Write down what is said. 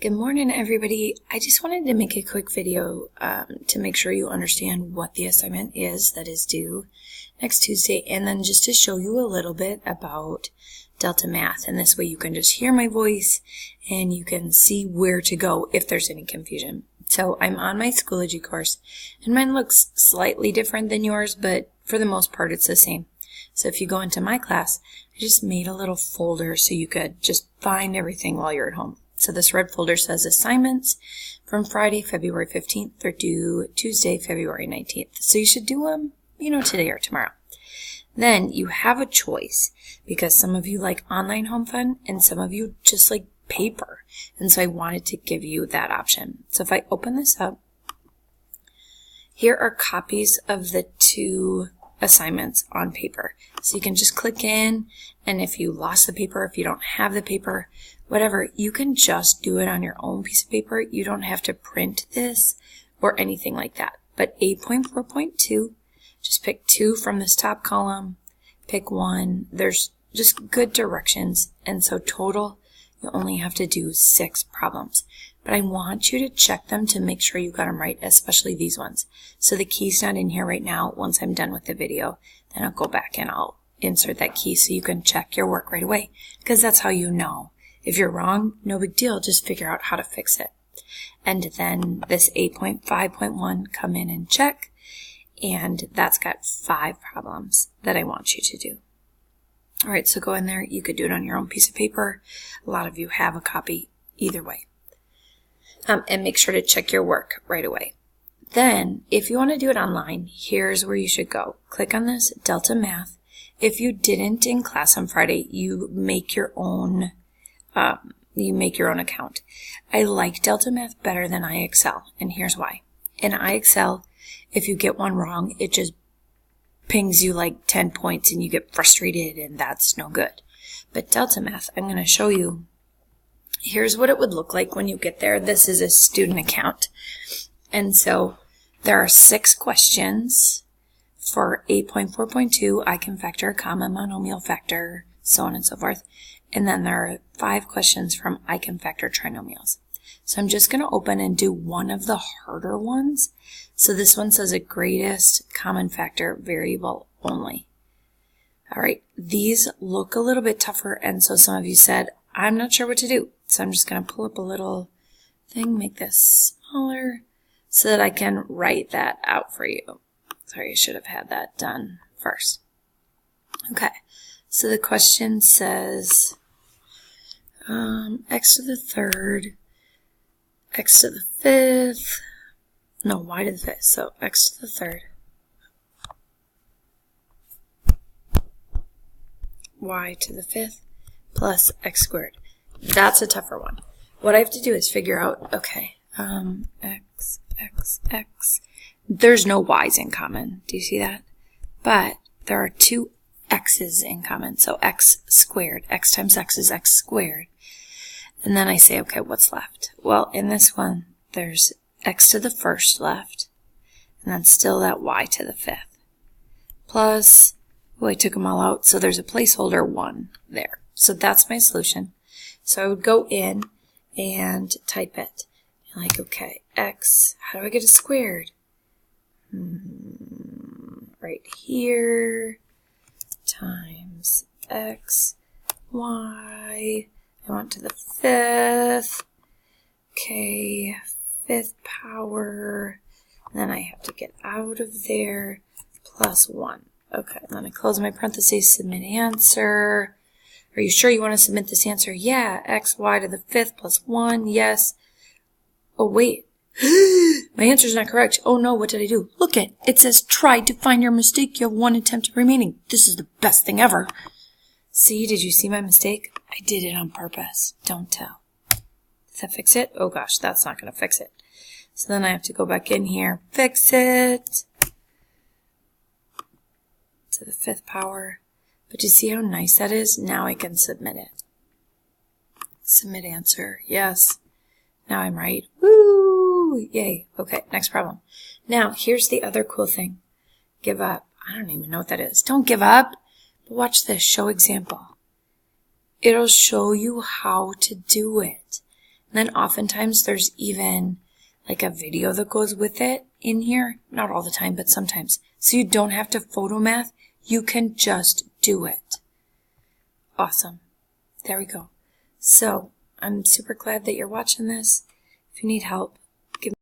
Good morning, everybody. I just wanted to make a quick video to make sure you understand what the assignment is that is due next Tuesday, and then just to show you a little bit about DeltaMath. And this way you can just hear my voice and you can see where to go if there's any confusion. So I'm on my Schoology course, and mine looks slightly different than yours, but for the most part it's the same. So if you go into my class, I just made a little folder so you could just find everything while you're at home. So this red folder says assignments from Friday, February 15th through due Tuesday, February 19th. So you should do them, today or tomorrow. Then you have a choice because some of you like online home fun and some of you just like paper. And so I wanted to give you that option. So if I open this up, here are copies of the two assignments on paper. So you can just click in, and if you lost the paper, if you don't have the paper, whatever, you can just do it on your own piece of paper. You don't have to print this or anything like that. But 8.4.2, just pick 2 from this top column, pick 1. There's just good directions, and so total, you only have to do 6 problems. But I want you to check them to make sure you got them right, especially these ones. So the key's not in here right now. Once I'm done with the video, then I'll go back and I'll insert that key so you can check your work right away, because that's how you know. If you're wrong, no big deal, just figure out how to fix it. And then this 8.5.1, come in and check, and that's got 5 problems that I want you to do. All right, so go in there. You could do it on your own piece of paper. A lot of you have a copy either way. And make sure to check your work right away. Then, if you want to do it online, here's where you should go. Click on this, DeltaMath. If you didn't in class on Friday, you make your own account. I like DeltaMath better than iExcel, and here's why. In iExcel, if you get one wrong, it just pings you like 10 points and you get frustrated, and that's no good. But DeltaMath, I'm going to show you. Here's what it would look like when you get there. This is a student account. And so there are 6 questions for 8.4.2. I can factor a common monomial factor, so on and so forth. And then there are 5 questions from I can factor trinomials. So I'm just going to open and do one of the harder ones. So this one says a greatest common factor variable only. All right, these look a little bit tougher, and so some of you said, I'm not sure what to do. So I'm just going to pull up a little thing, make this smaller so that I can write that out for you. Sorry, I should have had that done first. Okay, so the question says x to the 3rd, x to the 5th, no, y to the 5th, so x to the 3rd, y to the 5th, plus x squared. That's a tougher one. What I have to do is figure out, okay, x. There's no y's in common. Do you see that? But there are 2 x's in common. So x squared. X times x is x squared. And then I say, okay, what's left? Well, in this one, there's x to the 1st left. And then still that y to the 5th. Plus, I took them all out. So there's a placeholder 1 there. So that's my solution. So I would go in and type it. Like, okay, x, how do I get it squared? Right here, times x, y, I want to the 5th, okay, 5th power, and then I have to get out of there, plus 1. Okay, and then I close my parentheses, submit answer. Are you sure you want to submit this answer? Yeah, x, y to the 5th plus 1, yes. Oh, wait. My answer's not correct. Oh, no, what did I do? Look it says try to find your mistake. You have 1 attempt remaining. This is the best thing ever. See, did you see my mistake? I did it on purpose. Don't tell. Does that fix it? Oh, gosh, that's not going to fix it. So then I have to go back in here, fix it to the 5th power. But you see how nice that is? Now I can submit it. Submit answer. Yes. Now I'm right. Woo! Yay. Okay, next problem. Now, here's the other cool thing. Give up. I don't even know what that is. Don't give up. But watch this. Show example. It'll show you how to do it. And then oftentimes there's even like a video that goes with it in here. Not all the time, but sometimes. So you don't have to photo math. You can just do it. Awesome. There we go. So I'm super glad that you're watching this. If you need help,